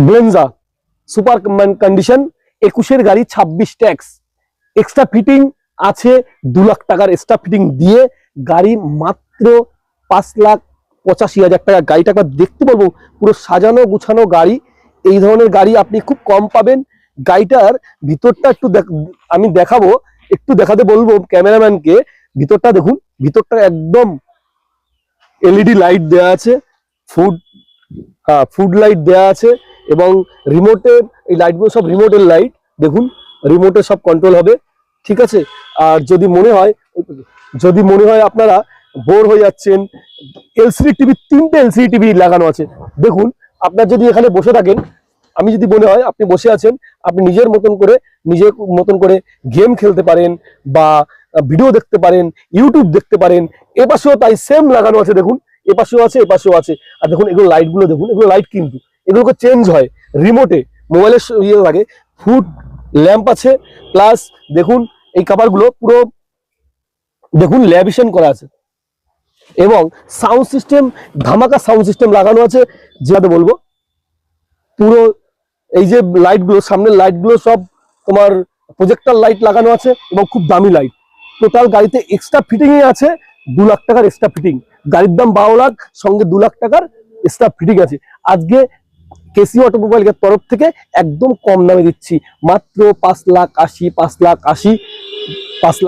ব্লেঞ্জা super condition 21-এর গাড়ি, 26 tax, extra fitting আছে 2 লাখ টাকার এক্সট্রা ফিটিং দিয়ে গাড়ি মাত্র 5,85,000 টাকা। গাড়িটা একবার দেখতে পারবো, পুরো সাজানো গুছানো গাড়ি। এই ধরনের গাড়ি আপনি খুব কম পাবেন। গাড়িটার ভিতরটা একটু আমি দেখাবো, একটু দেখাতে বলবো ক্যামেরাম্যানকে। ভিতরটা দেখুন, ভিতরটা একদম এলইডি লাইট দেওয়া আছে, ফুড লাইট দেওয়া আছে এবং রিমোটের এই লাইটগুলো সব রিমোটের লাইট। দেখুন রিমোটে সব কন্ট্রোল হবে, ঠিক আছে। আর যদি মনে হয় আপনারা বোর হয়ে যাচ্ছেন, এলসিডি টিভি, 3টে এলসিডি টিভি লাগানো আছে। দেখুন আপনার যদি এখানে বসে থাকেন, আমি যদি মনে হয় আপনি বসে আছেন, আপনি নিজের মতন করে গেম খেলতে পারেন বা ভিডিও দেখতে পারেন, ইউটিউব দেখতে পারেন। এপাশেও তাই সেম লাগানো আছে, দেখুন এপাশেও আছে এপাশেও আছে। আর দেখুন এগুলো লাইটগুলো দেখুন, এগুলো লাইট কিন্তু এগুলোকে চেঞ্জ হয় রিমোটে, মোবাইলের ইয়ে লাগে। ফুড ল্যাম্প আছে, প্লাস দেখুন এই কাভারগুলো পুরো দেখুন ল্যাভিশন করা আছে এবং সাউন্ড সিস্টেম, ধামাকা সাউন্ড সিস্টেম লাগানো আছে। যেটা বলবো পুরো এই যে লাইটগুলো, সামনের লাইটগুলো সব তোমার প্রজেক্টর লাইট লাগানো আছে এবং খুব দামি লাইট। টোটাল গাড়িতে এক্সট্রা ফিটিং আছে 2 লাখ টাকার এক্সট্রা ফিটিং। গাড়ির দাম 12 লাখ, সঙ্গে 2 লাখ টাকার এক্সট্রা ফিটিং আছে। আজকে কেসি অটোমোবাইলের তরফ থেকে একদম কম দামে দিচ্ছি, মাত্র 5,80,000, 5,80,000, 5,00,000।